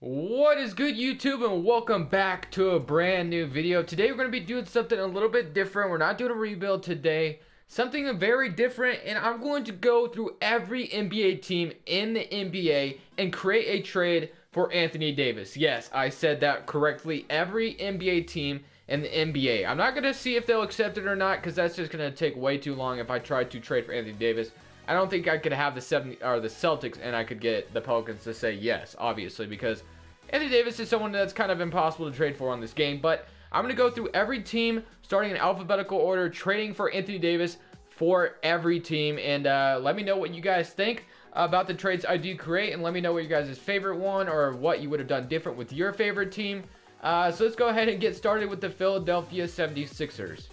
What is good, YouTube, and welcome back to a brand new video. Today we're going to be doing something a little bit different. We're not doing a rebuild today. Something very different, and I'm going to go through every NBA team in the NBA and create a trade for Anthony Davis. Yes, I said that correctly. Every NBA team in the NBA. I'm not going to see if they'll accept it or not, because that's just going to take way too long if I try to trade for Anthony Davis. I don't think I could have the Celtics and I could get the Pelicans to say yes, obviously, because Anthony Davis is someone that's kind of impossible to trade for on this game. But I'm going to go through every team, starting in alphabetical order, trading for Anthony Davis for every team. And let me know what you guys think about the trades I do create, and let me know what your guys' favorite one or what you would have done different with your favorite team. So let's go ahead and get started with the Philadelphia 76ers.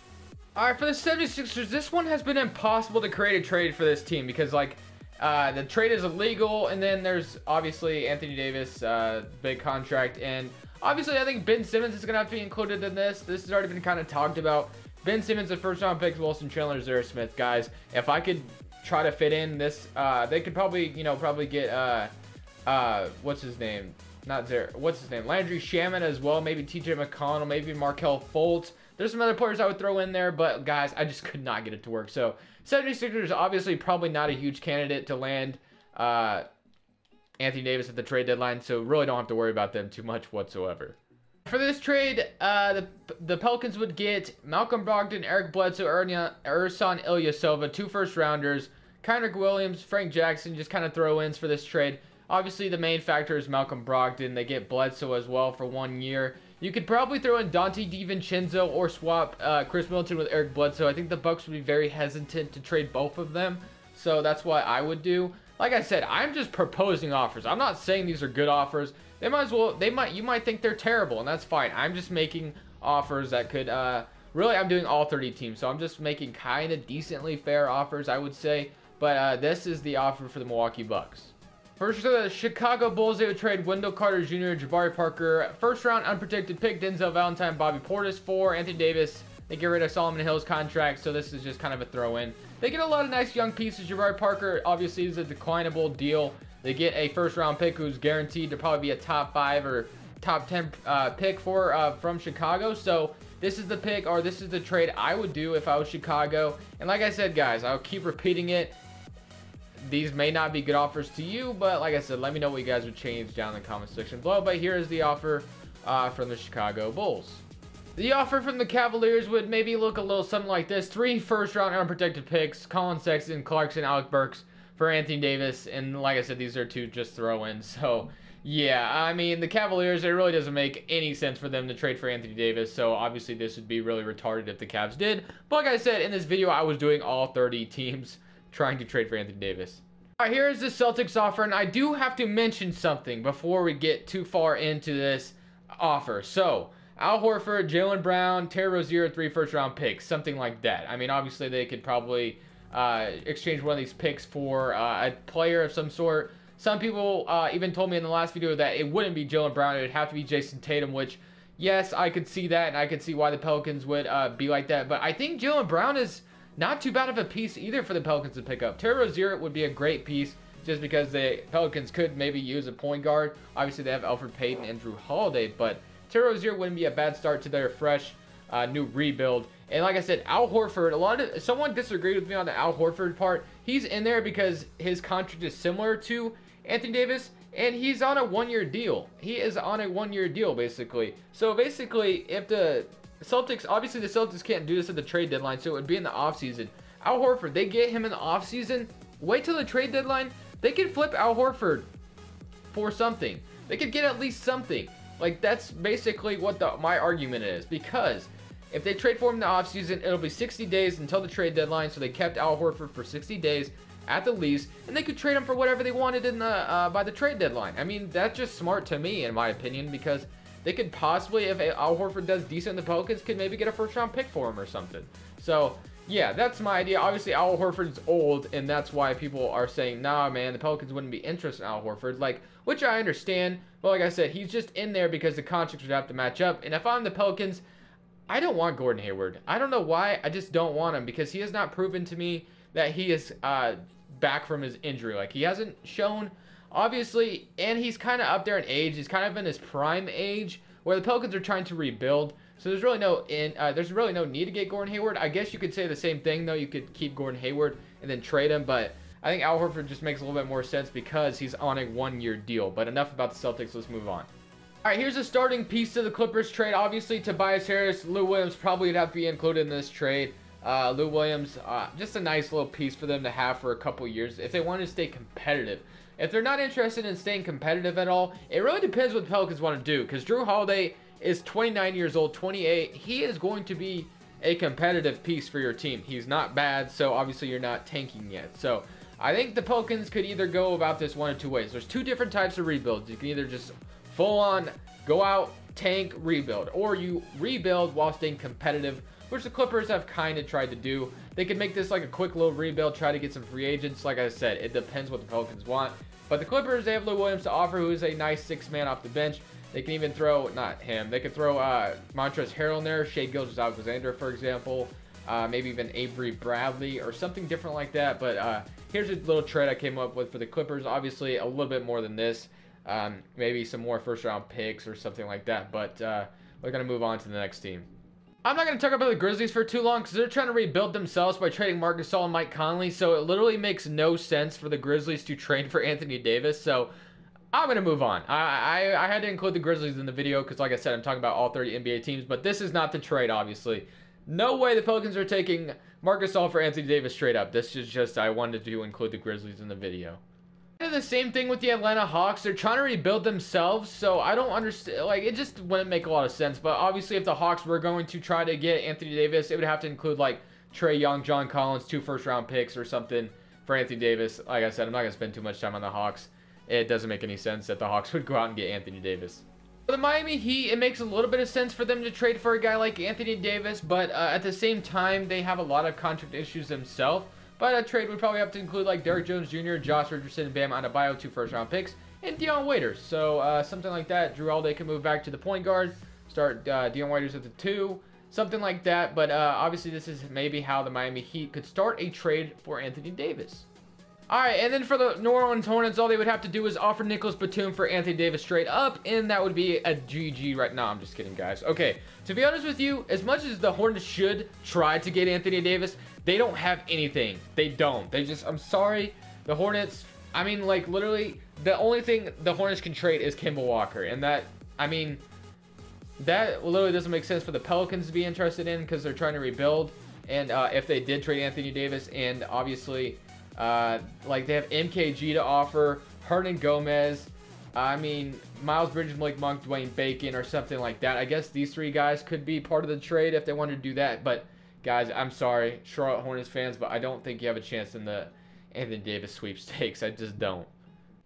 Alright, for the 76ers, this one has been impossible to create a trade for this team because, like, the trade is illegal, and then there's obviously Anthony Davis, big contract, and obviously I think Ben Simmons is going to have to be included in this. This has already been kind of talked about. Ben Simmons, the first-round picks, Wilson Chandler, Zara Smith, guys. If I could try to fit in this, they could probably, probably get, what's his name? Not Zara, what's his name? Landry Shamet as well, maybe TJ McConnell, maybe Markelle Fultz. There's some other players I would throw in there, but guys, I just could not get it to work. So 76ers obviously probably not a huge candidate to land Anthony Davis at the trade deadline, so really don't have to worry about them too much whatsoever. For this trade, the Pelicans would get Malcolm Brogdon, Eric Bledsoe, Ersan Ilyasova, 2 first-rounders, Kyrie Williams, Frank Jackson, just kind of throw-ins for this trade. Obviously, the main factor is Malcolm Brogdon. They get Bledsoe as well for 1 year. You could probably throw in Dante DiVincenzo or swap Chris Middleton with Eric Bledsoe. I think the Bucks would be very hesitant to trade both of them, so that's what I would do. Like I said, I'm just proposing offers. I'm not saying these are good offers. You might think they're terrible, and that's fine. I'm just making offers that could, really, I'm doing all 30 teams, so I'm just making kind of decently fair offers, I would say. But this is the offer for the Milwaukee Bucks. First, the Chicago Bulls, they would trade Wendell Carter Jr., Jabari Parker, first-round unprotected pick, Denzel Valentine, Bobby Portis for Anthony Davis. They get rid of Solomon Hill's contract, so this is just kind of a throw-in. They get a lot of nice young pieces. Jabari Parker, obviously, is a declinable deal. They get a first-round pick who's guaranteed to probably be a top 5 or top 10 pick from Chicago. So this is the pick, or this is the trade I would do if I was Chicago. And like I said, guys, I'll keep repeating it. These may not be good offers to you, but like I said, let me know what you guys would change down in the comment section below. But here is the offer from the Chicago Bulls. The offer from the Cavaliers would maybe look a little something like this. 3 first-round unprotected picks, Colin Sexton, Clarkson, Alec Burks for Anthony Davis. And like I said, these are 2 just throw-ins. So, yeah, I mean, the Cavaliers, it really doesn't make any sense for them to trade for Anthony Davis. So, obviously, this would be really retarded if the Cavs did. But like I said, in this video, I was doing all 30 teams trying to trade for Anthony Davis. All right, here is the Celtics offer, and I do have to mention something before we get too far into this offer. So, Al Horford, Jaylen Brown, Terry Rozier, 3 first-round picks, something like that. I mean, obviously, they could probably exchange one of these picks for a player of some sort. Some people even told me in the last video that it wouldn't be Jaylen Brown. It would have to be Jason Tatum, which, yes, I could see that, and I could see why the Pelicans would be like that. But I think Jaylen Brown is not too bad of a piece either for the Pelicans to pick up. Terry Rozier would be a great piece just because the Pelicans could maybe use a point guard. Obviously, they have Elfrid Payton and Drew Holiday, but Terry Rozier wouldn't be a bad start to their fresh new rebuild. And like I said, Al Horford, someone disagreed with me on the Al Horford part. He's in there because his contract is similar to Anthony Davis, and he's on a 1-year deal. He is on a 1-year deal, basically. So basically, if the Celtics, obviously the Celtics can't do this at the trade deadline, so it would be in the offseason. Al Horford, they get him in the offseason. Wait till the trade deadline. They could flip Al Horford for something. They could get at least something. Like, that's basically what my argument is. Because if they trade for him in the offseason, it'll be 60 days until the trade deadline. So they kept Al Horford for 60 days at the least. And they could trade him for whatever they wanted by the trade deadline. I mean, that's just smart to me, in my opinion, because they could possibly, if Al Horford does decent, the Pelicans could maybe get a first-round pick for him or something. So, yeah, that's my idea. Obviously, Al Horford's old, and that's why people are saying, nah, man, the Pelicans wouldn't be interested in Al Horford, like, which I understand. But like I said, he's just in there because the contracts would have to match up. And if I'm the Pelicans, I don't want Gordon Hayward. I don't know why. I just don't want him because he has not proven to me that he is back from his injury. Like, he hasn't shown obviously, and he's kind of up there in age. He's kind of in his prime age, where the Pelicans are trying to rebuild. So there's really no need to get Gordon Hayward. I guess you could say the same thing though. You could keep Gordon Hayward and then trade him, but I think Al Horford just makes a little bit more sense because he's on a 1-year deal. But enough about the Celtics. Let's move on. All right, here's a starting piece to the Clippers trade. Obviously, Tobias Harris, Lou Williams probably would have to be included in this trade. Lou Williams, just a nice little piece for them to have for a couple years if they want to stay competitive. If they're not interested in staying competitive at all, it really depends what the Pelicans want to do, because Drew Holiday is 29 years old, 28. He is going to be a competitive piece for your team. He's not bad, so obviously you're not tanking yet. So I think the Pelicans could either go about this one of two ways. There's two different types of rebuilds. You can either just full on go out, tank, rebuild, or you rebuild while staying competitive, which the Clippers have kind of tried to do. They could make this like a quick little rebuild, try to get some free agents. Like I said, it depends what the Pelicans want. But the Clippers, they have Lou Williams to offer, who is a nice 6-man off the bench. They can even throw, not him, they could throw Montrezl Harrell in there, Shai Gilgeous-Alexander, for example, maybe even Avery Bradley or something different like that. But here's a little trade I came up with for the Clippers. Obviously, a little bit more than this. Maybe some more first-round picks or something like that. But we're going to move on to the next team. I'm not going to talk about the Grizzlies for too long because they're trying to rebuild themselves by trading Marc Gasol and Mike Conley. So it literally makes no sense for the Grizzlies to trade for Anthony Davis. So I'm going to move on. I had to include the Grizzlies in the video because, like I said, I'm talking about all 30 NBA teams. But this is not the trade, obviously. No way the Pelicans are taking Marc Gasol for Anthony Davis straight up. This is just, I wanted to include the Grizzlies in the video. The same thing with the Atlanta Hawks. They're trying to rebuild themselves, so I don't understand. Like, it just wouldn't make a lot of sense. But obviously, if the Hawks were going to try to get Anthony Davis, it would have to include like Trae Young, John Collins, 2 first-round picks or something for Anthony Davis. Like I said, I'm not gonna spend too much time on the Hawks. It doesn't make any sense that the Hawks would go out and get Anthony Davis. For the Miami Heat, it makes a little bit of sense for them to trade for a guy like Anthony Davis, but at the same time, they have a lot of contract issues themselves. But a trade would probably have to include like Derrick Jones Jr., Josh Richardson, and Bam Adebayo, 2 first-round picks, and Dion Waiters. So something like that. Drew Holiday can move back to the point guard, start Dion Waiters at the 2, something like that. But obviously, this is maybe how the Miami Heat could start a trade for Anthony Davis. All right, and then for the New Orleans Hornets, all they would have to do is offer Nicholas Batum for Anthony Davis straight up, and that would be a GG right now. I'm just kidding, guys. Okay, to be honest with you, as much as the Hornets should try to get Anthony Davis, they don't have anything. They don't. They just, I'm sorry, the Hornets, I mean, like, literally, the only thing the Hornets can trade is Kemba Walker, and that, I mean, that literally doesn't make sense for the Pelicans to be interested in because they're trying to rebuild, and if they did trade Anthony Davis, and obviously, like, they have MKG to offer, Hernan Gomez, I mean, Miles Bridges, Malik Monk, Dwayne Bacon, or something like that. I guess these 3 guys could be part of the trade if they wanted to do that, but guys, I'm sorry, Charlotte Hornets fans, but I don't think you have a chance in the Anthony Davis sweepstakes. I just don't.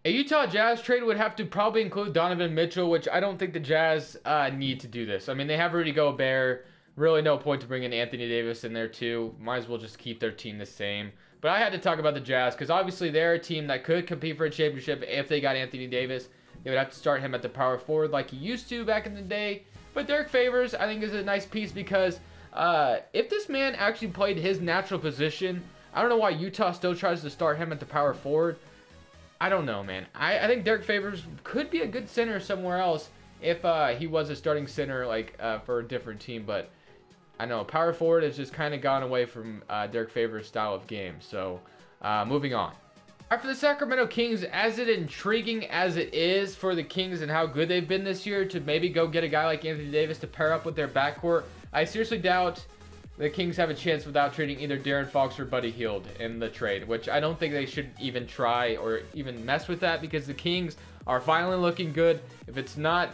A Utah Jazz trade would have to probably include Donovan Mitchell, which I don't think the Jazz need to do this. I mean, they have Rudy Gobert. Really no point to bring in Anthony Davis in there, too. Might as well just keep their team the same. But I had to talk about the Jazz because obviously they're a team that could compete for a championship if they got Anthony Davis. They would have to start him at the power forward like he used to back in the day. But Derek Favors, I think, is a nice piece because if this man actually played his natural position, I don't know why Utah still tries to start him at the power forward. I don't know, man. I think Derek Favors could be a good center somewhere else if he was a starting center like for a different team. But I know power forward has just kind of gone away from Derek Favors' style of game. So moving on. For the Sacramento Kings, as intriguing as it is for the Kings and how good they've been this year to maybe go get a guy like Anthony Davis to pair up with their backcourt, I seriously doubt the Kings have a chance without trading either De'Aaron Fox or Buddy Hield in the trade, which I don't think they should even try or even mess with that because the Kings are finally looking good. If it's not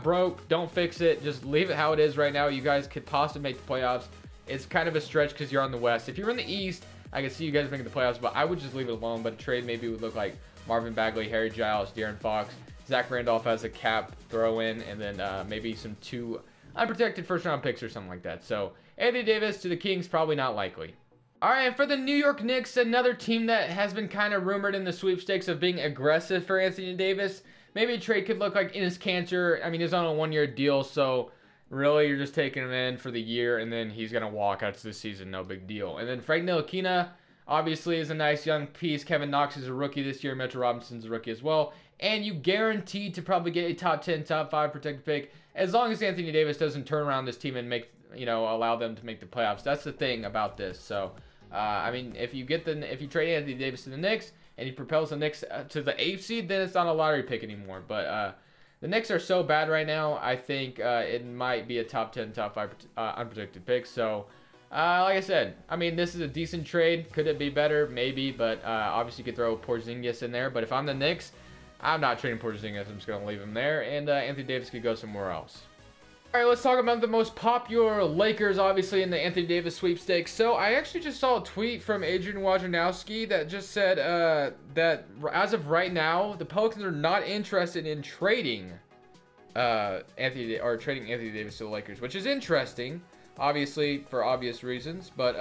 broke, don't fix it. Just leave it how it is right now. You guys could possibly make the playoffs. It's kind of a stretch because you're on the West. If you're in the East, I can see you guys making the playoffs, but I would just leave it alone. But a trade maybe would look like Marvin Bagley, Harry Giles, De'Aaron Fox, Zach Randolph as a cap throw in, and then maybe some 2 unprotected first-round picks or something like that. So Anthony Davis to the Kings, probably not likely. All right, and for the New York Knicks, another team that has been kind of rumored in the sweepstakes of being aggressive for Anthony Davis. Maybe a trade could look like Enes Kanter. I mean, he's on a 1-year deal, so really you're just taking him in for the year, and then he's going to walk out to the season, no big deal. And then Frank Ntilikina, obviously is a nice young piece. Kevin Knox is a rookie this year. Mitchell Robinson's a rookie as well. And you guaranteed to probably get a top 10, top 5 protected pick as long as Anthony Davis doesn't turn around this team and make, allow them to make the playoffs. That's the thing about this. So, I mean, if you trade Anthony Davis to the Knicks and he propels the Knicks to the 8th seed, then it's not a lottery pick anymore. But the Knicks are so bad right now, I think it might be a top 10, top 5 unprotected pick. So, like I said, I mean, this is a decent trade. Could it be better? Maybe, but obviously you could throw Porzingis in there. But if I'm the Knicks, I'm not trading Porzingis. I'm just going to leave him there, and Anthony Davis could go somewhere else. All right, let's talk about the most popular Lakers, obviously, in the Anthony Davis sweepstakes. So I actually just saw a tweet from Adrian Wojnarowski that just said that as of right now, the Pelicans are not interested in trading Anthony Davis to the Lakers, which is interesting, obviously for obvious reasons. But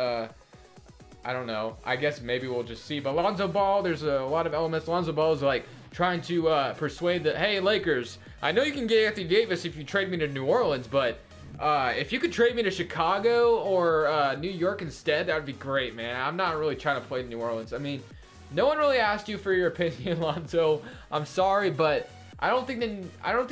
I don't know. I guess maybe we'll just see. But Lonzo Ball, there's a lot of elements. Lonzo Ball is like trying to persuade that, hey, Lakers, I know you can get Anthony Davis if you trade me to New Orleans, but if you could trade me to Chicago or New York instead, that would be great, man. I'm not really trying to play New Orleans. I mean, no one really asked you for your opinion, Lonzo. I'm sorry, but I don't think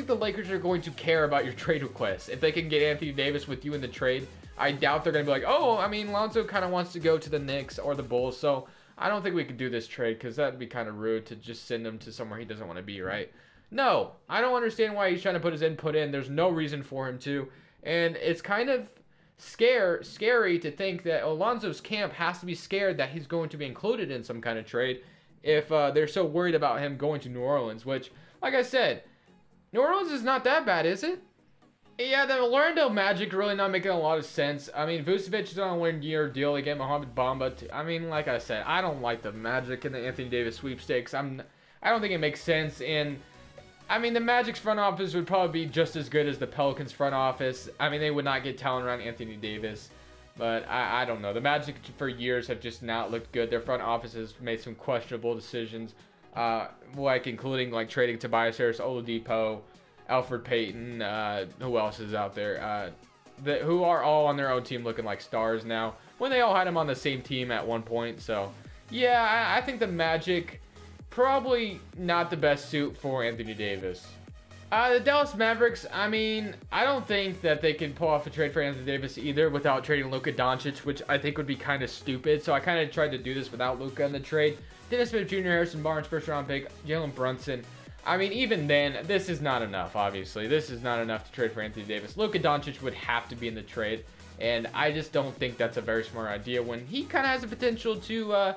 the Lakers are going to care about your trade request. If they can get Anthony Davis with you in the trade, I doubt they're going to be like, oh, I mean, Lonzo kind of wants to go to the Knicks or the Bulls, so I don't think we could do this trade because that would be kind of rude to just send him to somewhere he doesn't want to be, right? No, I don't understand why he's trying to put his input in. There's no reason for him to, and it's kind of scary to think that Alonzo's camp has to be scared that he's going to be included in some kind of trade if they're so worried about him going to New Orleans, which, like I said, New Orleans is not that bad, is it? Yeah, the Orlando Magic really not making a lot of sense. I mean, Vucevic is on a one-year deal. They get Mohamed Bamba. I mean, like I said, I don't like the Magic and the Anthony Davis sweepstakes. I don't think it makes sense. And I mean, the Magic's front office would probably be just as good as the Pelicans front office. I mean, they would not get talent around Anthony Davis. But I don't know. The Magic for years have just not looked good. Their front office has made some questionable decisions, like including like trading Tobias Harris, Oladipo, Alfred Payton, who else is out there, who are all on their own team looking like stars now, when they all had them on the same team at one point. So, yeah, I think the Magic, probably not the best suit for Anthony Davis. The Dallas Mavericks, I mean, I don't think that they can pull off a trade for Anthony Davis either without trading Luka Doncic, which I think would be kind of stupid. So I kind of tried to do this without Luka in the trade. Dennis Smith Jr., Harrison Barnes, first round pick, Jalen Brunson. I mean, even then, this is not enough, obviously. This is not enough to trade for Anthony Davis. Luka Doncic would have to be in the trade, and I just don't think that's a very smart idea when he kind of has the potential to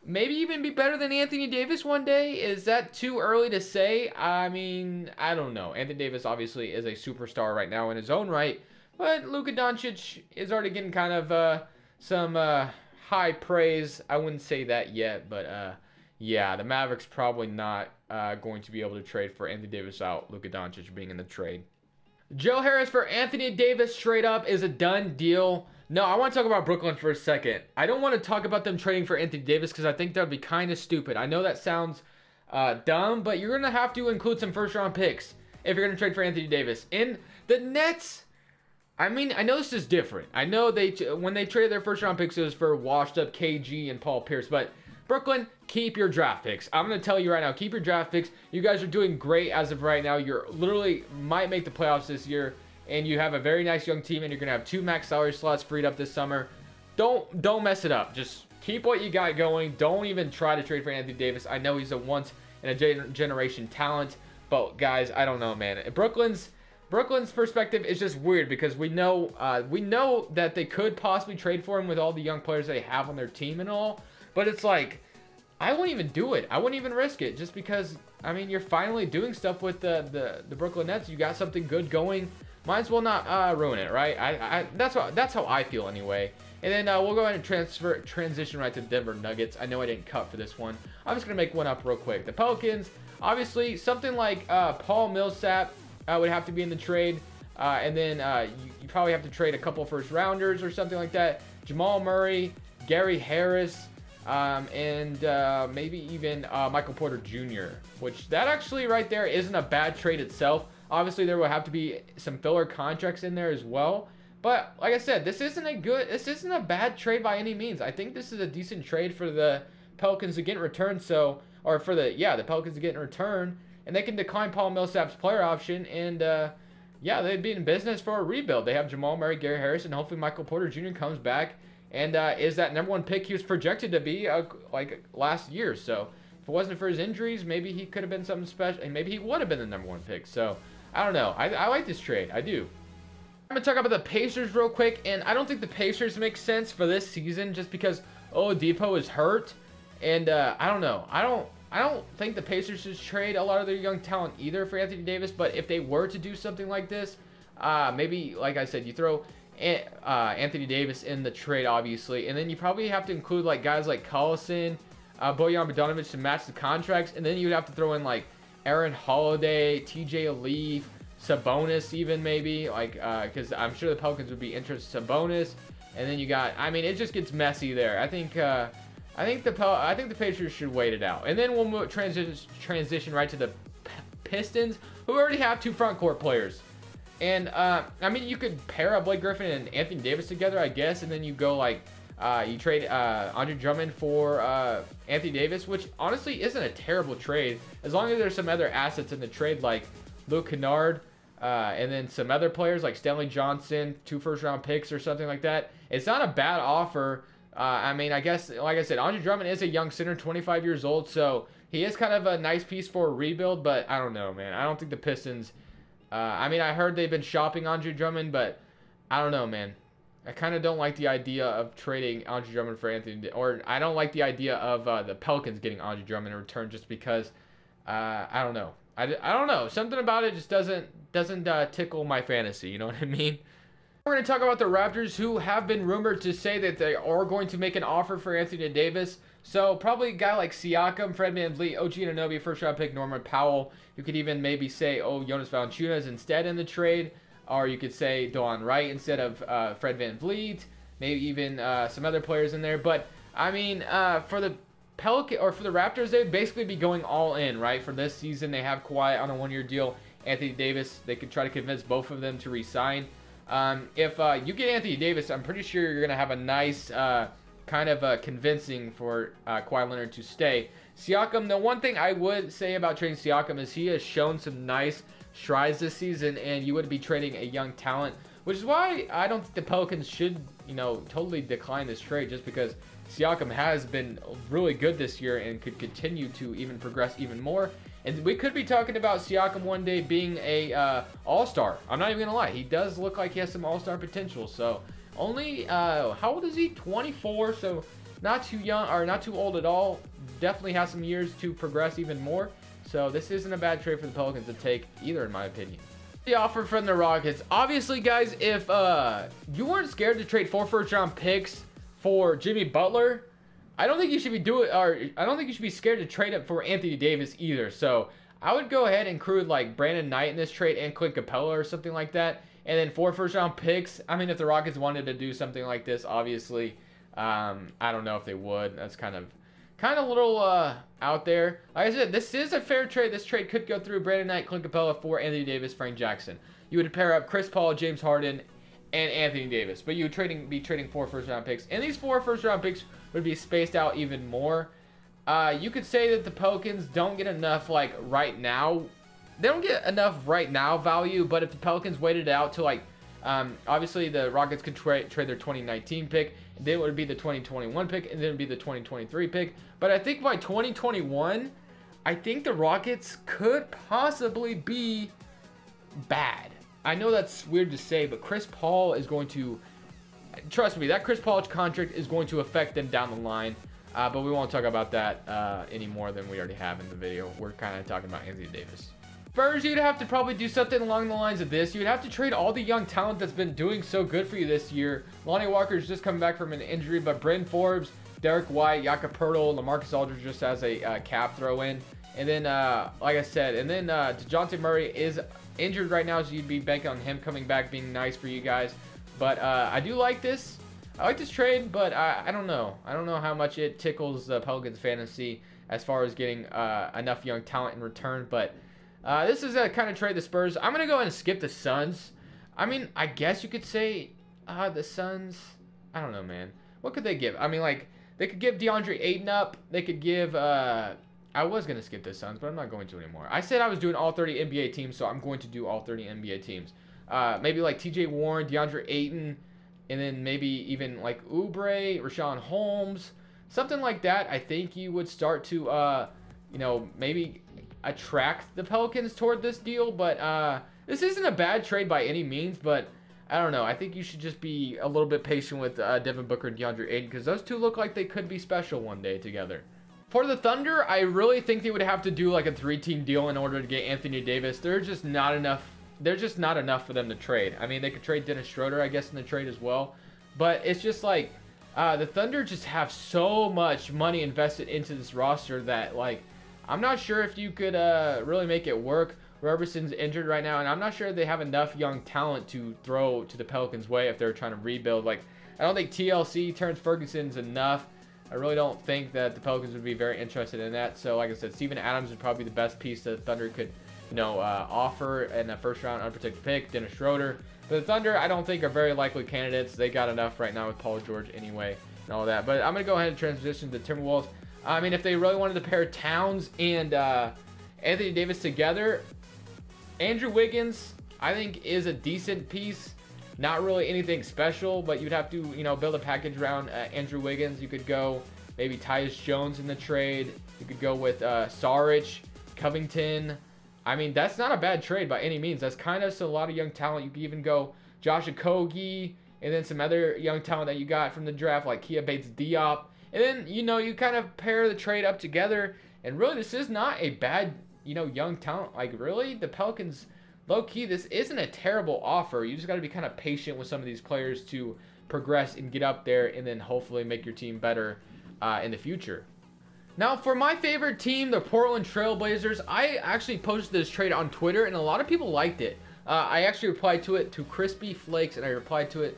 maybe even be better than Anthony Davis one day. Is that too early to say? I mean, I don't know. Anthony Davis obviously is a superstar right now in his own right, but Luka Doncic is already getting kind of some high praise. I wouldn't say that yet, but yeah, the Mavericks probably not going to be able to trade for Anthony Davis without Luka Doncic being in the trade. Joe Harris for Anthony Davis straight up is a done deal. No, I want to talk about Brooklyn for a second. I don't want to talk about them trading for Anthony Davis because I think that would be kind of stupid. I know that sounds dumb, but you're going to have to include some first-round picks if you're going to trade for Anthony Davis. In the Nets, I mean, I know this is different. I know when they traded their first-round picks, it was for washed-up KG and Paul Pierce, but Brooklyn, keep your draft picks. I'm going to tell you right now, keep your draft picks. You guys are doing great as of right now. You're literally might make the playoffs this year, and you have a very nice young team, and you're going to have 2 max salary slots freed up this summer. Don't mess it up. Just keep what you got going. Don't even try to trade for Anthony Davis. I know he's a once-in-a-generation talent, but guys, I don't know, man. Brooklyn's perspective is just weird because we know that they could possibly trade for him with all the young players they have on their team and all. But it's like, I wouldn't even do it. I wouldn't even risk it just because, I mean, you're finally doing stuff with the Brooklyn Nets. You got something good going. Might as well not ruin it, right? That's how I feel anyway. And then we'll go ahead and transition right to the Denver Nuggets. I know I didn't cut for this one. I'm just going to make one up real quick. The Pelicans, obviously, something like Paul Millsap would have to be in the trade. And then you probably have to trade a couple first rounders or something like that. Jamal Murray, Gary Harris, and maybe even Michael Porter Jr., which that actually right there isn't a bad trade itself. Obviously, there will have to be some filler contracts in there as well, But like I said, this isn't a bad trade by any means. I think this is a decent trade for the Pelicans to get in return. So, or for the Pelicans to get in return, and they can decline Paul Millsap's player option, and yeah, they'd be in business for a rebuild. They have Jamal Murray, Gary Harris, and hopefully Michael Porter Jr. comes back and is that #1 pick he was projected to be like last year. So if it wasn't for his injuries, maybe he could have been something special, and maybe he would have been the #1 pick. So I don't know. I like this trade. I do. I'm gonna talk about the Pacers real quick, and I don't think the Pacers make sense for this season just because Oladipo is hurt, and I don't know. I don't think the Pacers should trade a lot of their young talent either for Anthony Davis. But if they were to do something like this, maybe like I said, you throw Anthony Davis in the trade, obviously, and then you probably have to include like guys like Collison, Bojan Bogdanovic to match the contracts, and then you'd have to throw in like Aaron Holiday, TJ Leaf, Sabonis even maybe, like because I'm sure the Pelicans would be interested in Sabonis, and then you got, I mean, it just gets messy there. I think the Pacers should wait it out, and then we'll transition right to the Pistons, who already have 2 front court players, and I mean, you could pair up Blake Griffin and Anthony Davis together, I guess, and then you go like you trade Andre Drummond for Anthony Davis, which honestly isn't a terrible trade as long as there's some other assets in the trade like Luke Kennard. And then some other players like Stanley Johnson, 2 first-round picks or something like that. It's not a bad offer. I mean, I guess, like I said, Andre Drummond is a young center, 25 years old, so he is kind of a nice piece for a rebuild, but I don't know, man. I don't think the Pistons, I mean, I heard they've been shopping Andre Drummond, but I don't know, man. I kind of don't like the idea of trading Andre Drummond for Anthony, or I don't like the idea of the Pelicans getting Andre Drummond in return just because, I don't know. I don't know. Something about it just doesn't tickle my fantasy. You know what I mean? We're going to talk about the Raptors, who have been rumored to say that they are going to make an offer for Anthony Davis. So probably a guy like Siakam, Fred VanVleet, OG Anunoby, first-round pick Norman Powell. You could even maybe say, Jonas Valanciunas instead in the trade. Or you could say Delon Wright instead of Fred VanVleet. Maybe even some other players in there. But, I mean, for the Raptors, they'd basically be going all in, right? For this season, they have Kawhi on a 1-year deal. Anthony Davis, they could try to convince both of them to re-sign. If you get Anthony Davis, I'm pretty sure you're going to have a nice kind of convincing for Kawhi Leonard to stay. Siakam, the one thing I would say about trading Siakam is he has shown some nice strides this season, and you would be trading a young talent, which is why I don't think the Pelicans should, totally decline this trade just because Siakam has been really good this year and could continue to even progress even more. And we could be talking about Siakam one day being a all-star. I'm not even going to lie. He does look like he has some all-star potential. So only, how old is he? 24. So not too young or not too old at all. Definitely has some years to progress even more. So this isn't a bad trade for the Pelicans to take either, in my opinion. The offer from the Rockets. Obviously, guys, if you weren't scared to trade 4 first-round picks for Jimmy Butler, I don't think you should I don't think you should be scared to trade up for Anthony Davis either. So I would go ahead and include like Brandon Knight in this trade and Clint Capella or something like that. And then 4 first-round picks. I mean, if the Rockets wanted to do something like this, obviously, I don't know if they would. That's kind of a little out there. Like I said, this is a fair trade. This trade could go through Brandon Knight, Clint Capella for Anthony Davis, Frank Jackson. You would pair up Chris Paul, James Harden, and Anthony Davis. But you would be trading 4 first-round picks. And these 4 first-round picks would be spaced out even more. You could say that the Pelicans don't get enough, like, right now. They don't get enough right now value, but if the Pelicans waited out to, like, obviously the Rockets could trade their 2019 pick, and then it would be the 2021 pick, and then it would be the 2023 pick. But I think by 2021, I think the Rockets could possibly be bad. I know that's weird to say, but Chris Paul is going to, trust me, that Chris Paul contract is going to affect them down the line. But we won't talk about that any more than we already have in the video. We're kind of talking about Anthony Davis. First, you'd have to probably do something along the lines of this. You'd have to trade all the young talent that's been doing so good for you this year. Lonnie Walker's just coming back from an injury, but Bryn Forbes, Derek White, Jakob Poeltl, LaMarcus Aldridge just as a cap throw in. And then, like I said, and then DeJounte Murray is injured right now, so you'd be banking on him coming back, being nice for you guys. But I do like this. I like this trade, but I don't know. I don't know how much it tickles the Pelicans fantasy as far as getting enough young talent in return. But this is a kind of trade the Spurs. I'm going to go ahead and skip the Suns. I mean, I guess you could say The Suns, I don't know, man. What could they give? I mean, like, they could give DeAndre Ayton up. They could give, I was going to skip the Suns, but I'm not going to anymore. I said I was doing all 30 NBA teams, so I'm going to do all 30 NBA teams. Maybe like TJ Warren, DeAndre Ayton, and then maybe even like Oubre, Rashawn Holmes, something like that. I think you would start to, you know, maybe attract the Pelicans toward this deal. But this isn't a bad trade by any means, but I don't know. I think you should just be a little bit patient with Devin Booker and DeAndre Ayton, because those two look like they could be special one day together. For the Thunder, I really think they would have to do like a 3-team deal in order to get Anthony Davis. There's just not enough for them to trade. I mean, they could trade Dennis Schroeder, I guess, in the trade as well. But it's just like the Thunder just have so much money invested into this roster that, like, I'm not sure if you could really make it work. Roberson's injured right now, and I'm not sure they have enough young talent to throw to the Pelicans' way if they're trying to rebuild. Like, I don't think TLC, Terrence Ferguson's enough. I really don't think that the Pelicans would be very interested in that. So, like I said, Steven Adams would probably be the best piece that the Thunder could, you know, offer in a first-round unprotected pick. Dennis Schroeder. But the Thunder, I don't think, are very likely candidates. They got enough right now with Paul George anyway and all that. But I'm going to go ahead and transition to the Timberwolves. I mean, if they really wanted to pair Towns and Anthony Davis together, Andrew Wiggins, I think, is a decent piece. Not really anything special, but you'd have to, you know, build a package around Andrew Wiggins. You could go maybe Tyus Jones in the trade. You could go with Saric, Covington. I mean, that's not a bad trade by any means. That's kind of a lot of young talent. You could even go Josh Okogie, and then some other young talent that you got from the draft, like Kia Bates-Diop. And then, you know, you kind of pair the trade up together. And really, this is not a bad, you know, young talent. Like, really, the Pelicans, low-key, this isn't a terrible offer. You just got to be kind of patient with some of these players to progress and get up there and then hopefully make your team better in the future. Now, for my favorite team, the Portland Trail Blazers, I actually posted this trade on Twitter, and a lot of people liked it. I actually replied to it to Crispy Flakes, and I replied to it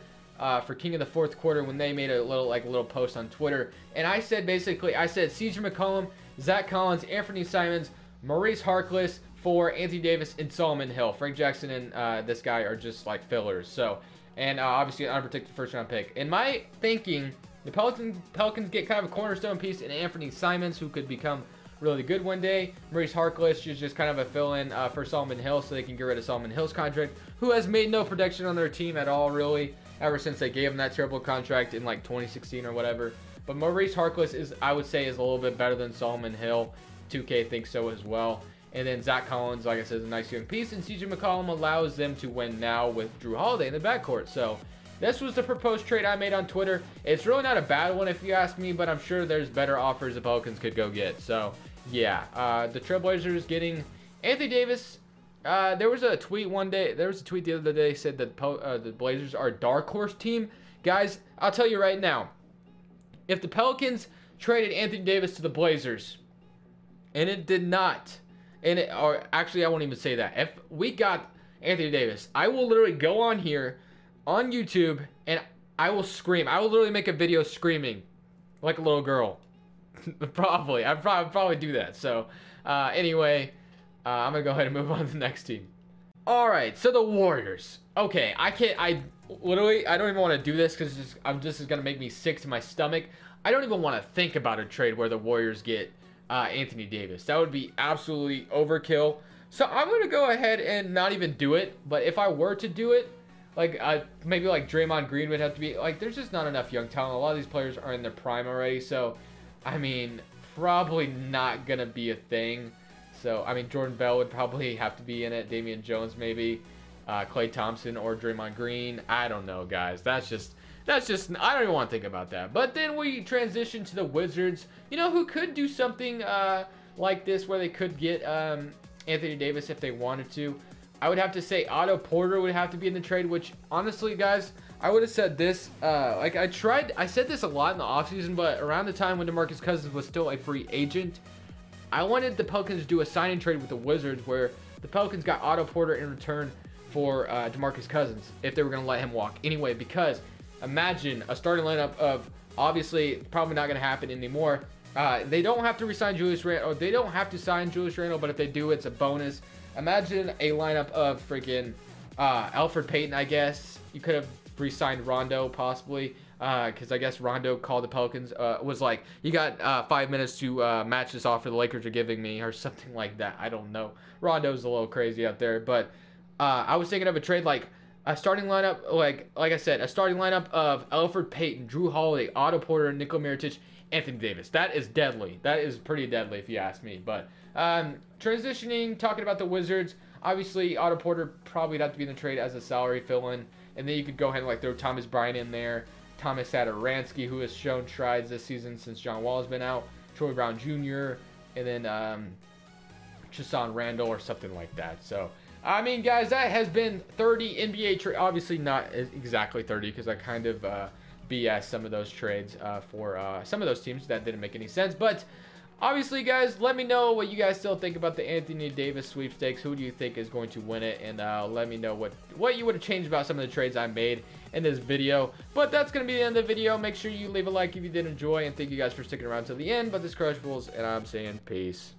for King of the Fourth Quarter when they made a little post on Twitter. And I said, basically, CJ McCollum, Zach Collins, Anthony Simons, Maurice Harkless for Anthony Davis and Solomon Hill. Frank Jackson and this guy are just like fillers. So, and obviously an unprotected first-round pick. In my thinking, the Pelicans get kind of a cornerstone piece in Anthony Simons, who could become really good one day. Maurice Harkless is just kind of a fill-in for Solomon Hill, so they can get rid of Solomon Hill's contract, who has made no production on their team at all, really, ever since they gave him that terrible contract in like 2016 or whatever. But Maurice Harkless is, I would say, is a little bit better than Solomon Hill. 2K thinks so as well. And then Zach Collins, like I said, is a nice young piece. And CJ McCollum allows them to win now with Drew Holiday in the backcourt. So this was the proposed trade I made on Twitter. It's really not a bad one if you ask me, but I'm sure there's better offers the Pelicans could go get. So yeah, the Trailblazers getting Anthony Davis. There was a tweet one day. There was a tweet the other day said that the Blazers are a dark horse team. Guys, I'll tell you right now. If the Pelicans traded Anthony Davis to the Blazers, and it did not, or actually I won't even say that. If we got Anthony Davis, I will literally go on here on YouTube and I will scream. I will literally make a video screaming like a little girl. Probably. I'd probably do that. So anyway, I'm going to go ahead and move on to the next team. All right, so the Warriors. Okay, I don't even want to do this because this is going to make me sick to my stomach. I don't even want to think about a trade where the Warriors get Anthony Davis. That would be absolutely overkill. So I'm going to go ahead and not even do it. But if I were to do it, like maybe like Draymond Green would have to be, like, there's just not enough young talent. A lot of these players are in their prime already. So, I mean, probably not going to be a thing. So, I mean, Jordan Bell would probably have to be in it. Damian Jones maybe. Klay Thompson or Draymond Green. I don't know, guys. That's just, I don't even want to think about that. But then we transition to the Wizards, you know, who could do something like this where they could get Anthony Davis if they wanted to. I would have to say Otto Porter would have to be in the trade, which honestly, guys, I would have said this. Like I said this a lot in the offseason, but around the time when DeMarcus Cousins was still a free agent, I wanted the Pelicans to do a signing trade with the Wizards where the Pelicans got Otto Porter in return for DeMarcus Cousins if they were going to let him walk anyway, because imagine a starting lineup of, obviously probably not going to happen anymore. They don't have to resign Julius Randle, or they don't have to sign Julius Randle, but if they do, it's a bonus. Imagine a lineup of freaking Alfred Payton, I guess. You could have re-signed Rondo possibly, because I guess Rondo called the Pelicans, was like, you got 5 minutes to match this offer the Lakers are giving me, or something like that. I don't know. Rondo's a little crazy out there, but I was thinking of a trade like a starting lineup, like I said, a starting lineup of Elfrid Payton, Drew Holiday, Otto Porter, Nikola Mirotic, Anthony Davis. That is deadly. That is pretty deadly if you ask me. But transitioning, talking about the Wizards, obviously Otto Porter probably would have to be in the trade as a salary fill-in, and then you could go ahead and like throw Thomas Bryant in there, Thomas Satoransky, who has shown strides this season since John Wall has been out, Troy Brown Jr., and then Chasson Randall or something like that. So I mean, guys, that has been 30 NBA trade. Obviously not exactly 30, because I kind of BS some of those trades for some of those teams that didn't make any sense. But obviously, guys, let me know what you guys still think about the Anthony Davis sweepstakes. Who do you think is going to win it? And let me know what you would have changed about some of the trades I made in this video. But that's going to be the end of the video. Make sure you leave a like if you did enjoy. And thank you guys for sticking around till the end. But this is Crush Bulls, and I'm saying peace.